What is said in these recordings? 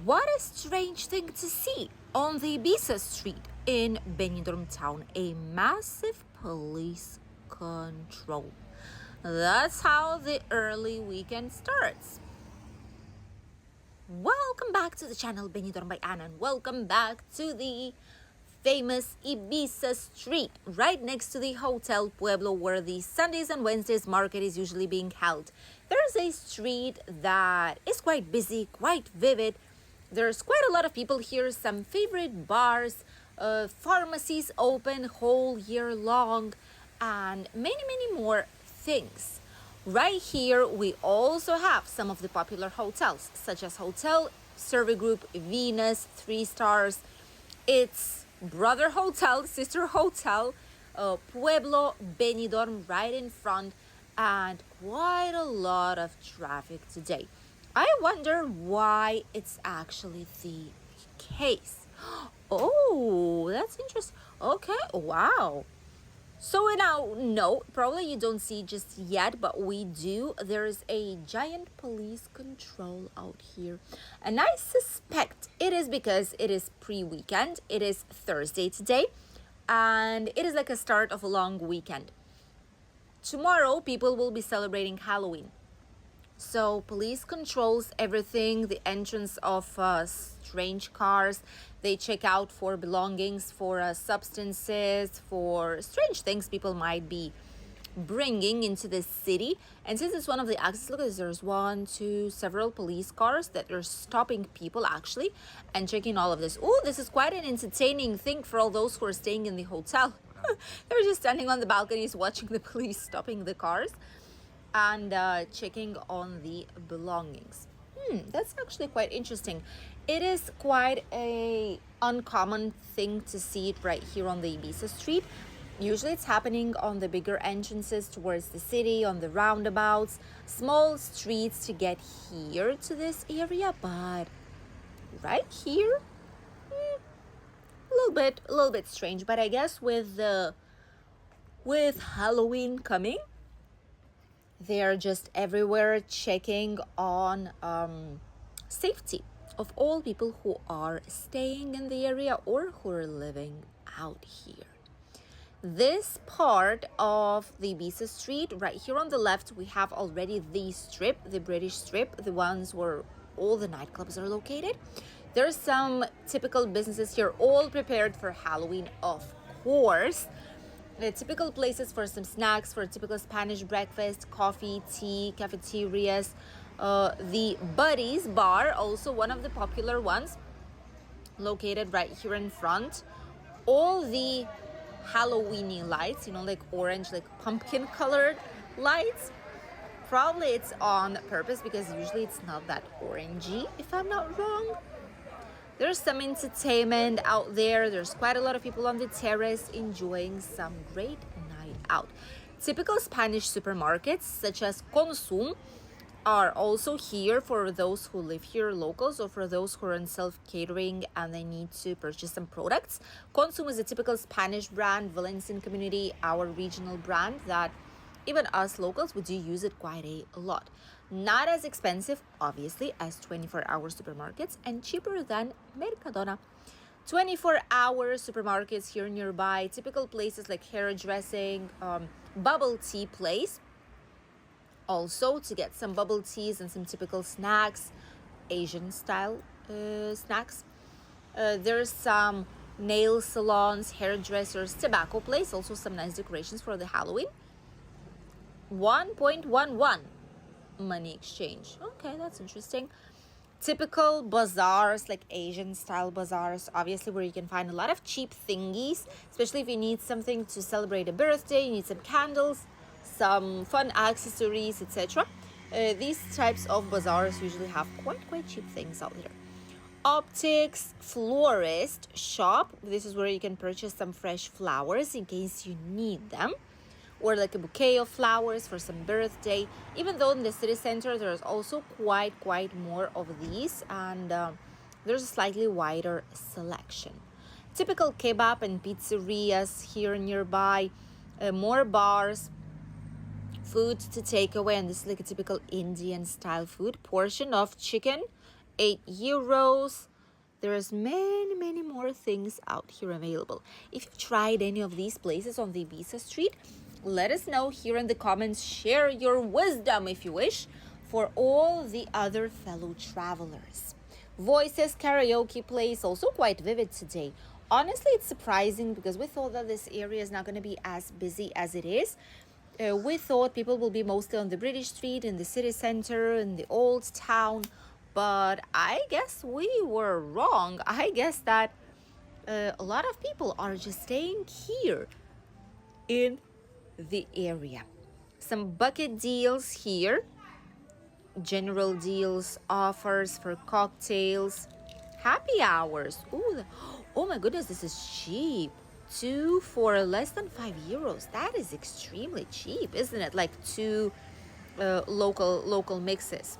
What a strange thing to see on the Ibiza street in Benidorm town. A massive police control. That's how the early weekend starts. Welcome back to the channel Benidorm by Anna, and welcome back to the famous Ibiza street right next to the Hotel Pueblo, where the Sundays and Wednesdays market is usually being held. There's a street that is quite busy, quite vivid. There's quite a lot of people here, some favorite bars, pharmacies open whole year long, and many more things. Right here, we also have some of the popular hotels, such as Hotel Survey Group, Venus, 3 stars. It's brother hotel, sister hotel, Pueblo, Benidorm right in front, and quite a lot of traffic today. I wonder why it's actually the case. Oh, that's interesting. Okay, wow. So now, no, probably you don't see just yet, but we do. There is a giant police control out here. And I suspect it is because it is pre-weekend. It is Thursday today. And it is like a start of a long weekend. Tomorrow, people will be celebrating Halloween. So police controls everything, the entrance of strange cars. They check out for belongings, for substances, for strange things people might be bringing into the city. And since it's one of the access, look at this, there's several police cars that are stopping people actually and checking all of this. Oh, this is quite an entertaining thing for all those who are staying in the hotel. They're just standing on the balconies watching the police stopping the cars and checking on the belongings. That's actually quite interesting. It is quite a uncommon thing to see it right here on the Ibiza street. Usually it's happening on the bigger entrances towards the city, on the roundabouts, small streets to get here to this area, but right here, a little bit strange. But I guess with Halloween coming, they are just everywhere checking on safety of all people who are staying in the area or who are living out here. This part of the Ibiza street, right here on the left, we have already the strip, the British strip, the ones where all the nightclubs are located. There's some typical businesses here, all prepared for Halloween, of course. The typical places for some snacks, for a typical Spanish breakfast, coffee, tea, cafeterias. The Buddies bar, also one of the popular ones, located right here in front. All the Halloweeny lights, like orange, like pumpkin colored lights. Probably it's on purpose because usually it's not that orangey, if I'm not wrong. There's some entertainment out there. There's quite a lot of people on the terrace enjoying some great night out. Typical Spanish supermarkets such as Consum are also here for those who live here, locals, or for those who are in self-catering and they need to purchase some products. Consum is a typical Spanish brand, Valencian community, our regional brand that even us locals, we do use it quite a lot. Not as expensive, obviously, as 24-hour supermarkets and cheaper than Mercadona. 24-hour supermarkets here nearby, typical places like hairdressing, bubble tea place. Also, to get some bubble teas and some typical snacks, Asian style snacks. There's some nail salons, hairdressers, tobacco place, also some nice decorations for the Halloween. 1.11 money exchange. Okay, that's interesting. Typical bazaars, like Asian style bazaars, obviously, where you can find a lot of cheap thingies, especially if you need something to celebrate a birthday, you need some candles, some fun accessories, etc. These types of bazaars usually have quite cheap things out there. Optics, florist shop. This is where you can purchase some fresh flowers in case you need them, or like a bouquet of flowers for some birthday. Even though in the city center there's also quite more of these, and there's a slightly wider selection. Typical kebab and pizzerias here nearby, more bars, food to take away, and this is like a typical Indian style food. Portion of chicken €8. There's many more things out here available. If you've tried any of these places on the Ibiza street, let us know here in the comments. Share your wisdom, if you wish, for all the other fellow travelers. Voices karaoke place, also quite vivid today. Honestly, it's surprising because we thought that this area is not going to be as busy as it is. We thought people will be mostly on the British street, in the city center, in the old town. But I guess we were wrong. I guess that a lot of people are just staying here in the area. Some bucket deals here. General deals, offers for cocktails, happy hours. Oh my goodness, this is cheap. 2 for less than €5. That is extremely cheap, isn't it? Like 2 local mixes.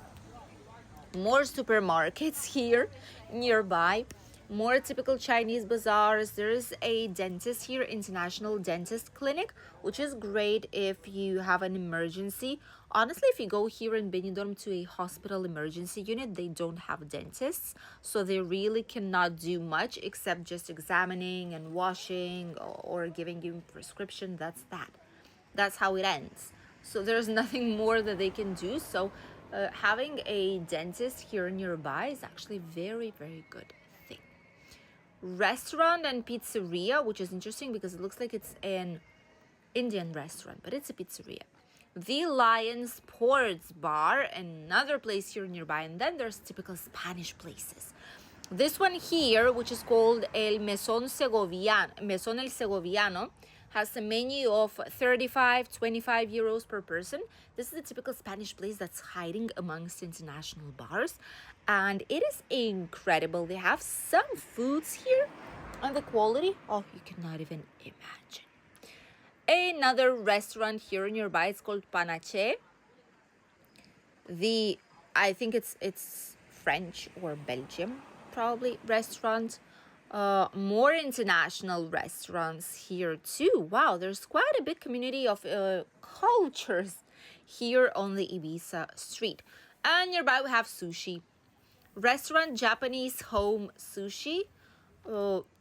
More supermarkets here nearby. More typical Chinese bazaars. There's a dentist here, International Dentist Clinic, which is great if you have an emergency. Honestly, if you go here in Benidorm to a hospital emergency unit, they don't have dentists. So they really cannot do much except just examining and washing or giving you a prescription. That's that. That's how it ends. So there's nothing more that they can do. So having a dentist here nearby is actually very good thing. Restaurant and pizzeria, which is interesting because it looks like it's an Indian restaurant, but it's a pizzeria. The Lion Sports Bar, another place here nearby. And then there's typical Spanish places. This one here, which is called El Mesón El Segoviano, has a menu of 35, 25 euros per person. This is a typical Spanish place that's hiding amongst international bars. And it is incredible. They have some foods here. And the quality, you cannot even imagine. Another restaurant here nearby, it's called Panache. I think it's French or Belgium, probably, restaurant. More international restaurants here too. Wow, there's quite a big community of cultures here on the Ibiza street. And nearby we have sushi. Restaurant Japanese Home Sushi.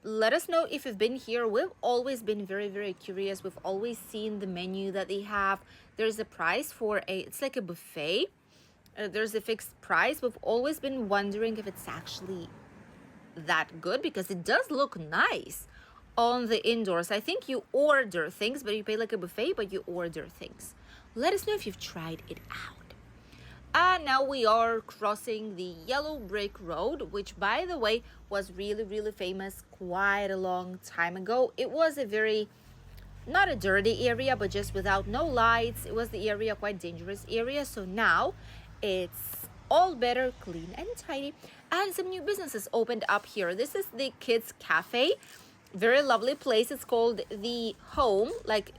Let us know if you've been here. We've always been very curious. We've always seen the menu that they have. There's a price for it's like a buffet. There's a fixed price. We've always been wondering if it's actually that good because it does look nice on the indoors. I think you order things, but you pay like a buffet, but you order things. Let us know if you've tried it out. And now we are crossing the Yellow Brick Road, which, by the way, was really famous quite a long time ago. It was a very, not a dirty area, but just without no lights. It was the area, quite dangerous area. So now it's all better, clean and tidy. And some new businesses opened up here. This is the Kids Cafe. Very lovely place. It's called The Home, like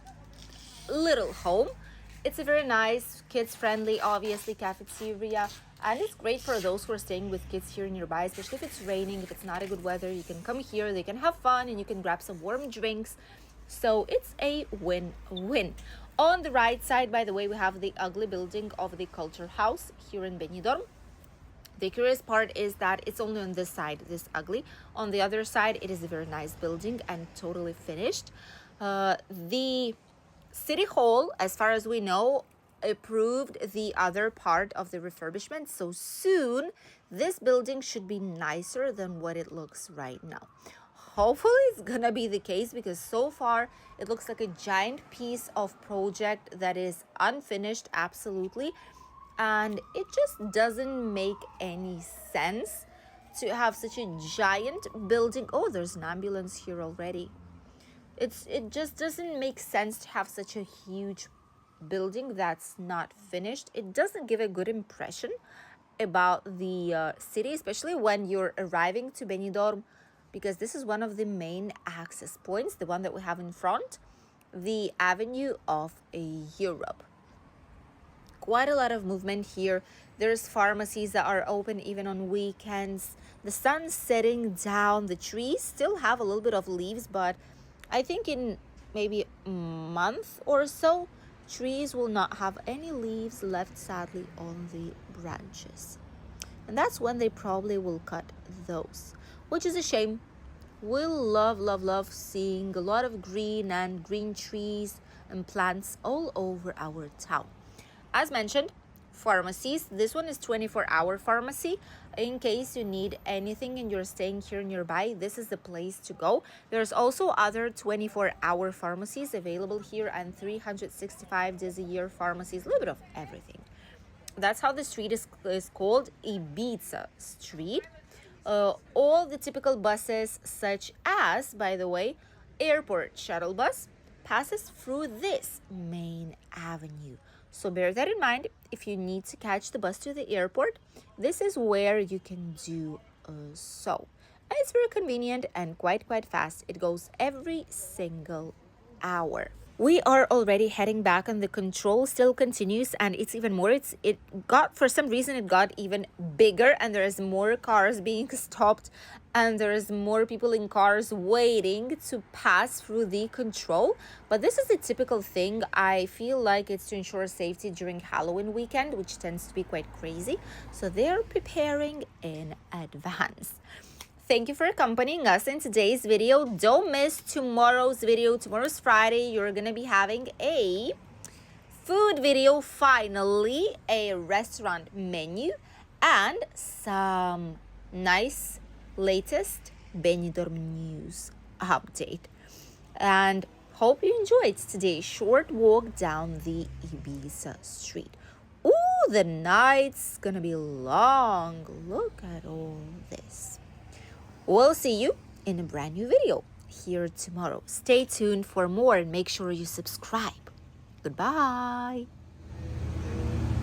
Little Home. It's a very nice, kids-friendly, obviously, cafeteria. And it's great for those who are staying with kids here nearby, especially if it's raining, if it's not a good weather. You can come here, they can have fun, and you can grab some warm drinks. So it's a win-win. On the right side, by the way, we have the ugly building of the Culture House here in Benidorm. The curious part is that it's only on this side, this ugly. On the other side, it is a very nice building and totally finished. The City Hall, as far as we know, approved the other part of the refurbishment. So soon, this building should be nicer than what it looks right now. Hopefully, it's gonna be the case because so far, it looks like a giant piece of project that is unfinished, absolutely. And it just doesn't make any sense to have such a giant building. Oh, there's an ambulance here already. It just doesn't make sense to have such a huge building that's not finished. It doesn't give a good impression about the city, especially when you're arriving to Benidorm, because this is one of the main access points, the one that we have in front, the Avenue of Europe. Quite a lot of movement here. There's pharmacies that are open even on weekends. The sun's setting down. The trees still have a little bit of leaves, but I think in maybe a month or so, trees will not have any leaves left, sadly, on the branches. and that's when they probably will cut those, which is a shame. We love seeing a lot of green trees and plants all over our town. As mentioned, pharmacies. This one is 24-hour pharmacy. In case you need anything and you're staying here nearby, this is the place to go. There's also other 24-hour pharmacies available here and 365 days a year pharmacies, a little bit of everything. That's how the street is called, Ibiza Street. All the typical buses, such as, by the way, airport shuttle bus, passes through this main avenue. So bear that in mind. If you need to catch the bus to the airport, this is where you can do so. It's very convenient and quite fast. It goes every single hour. We are already heading back and the control still continues, and it's even more. For some reason, it got even bigger, and there is more cars being stopped, and there is more people in cars waiting to pass through the control. But this is the typical thing. I feel like it's to ensure safety during Halloween weekend, which tends to be quite crazy. So they're preparing in advance. Thank you for accompanying us in today's video. Don't miss tomorrow's video. Tomorrow's Friday. You're going to be having a food video, finally, a restaurant menu, and some nice latest Benidorm news update. And hope you enjoyed today's short walk down the Ibiza street. Ooh, the night's going to be long. Look at all this. We'll see you in a brand new video here tomorrow. Stay tuned for more and make sure you subscribe. Goodbye.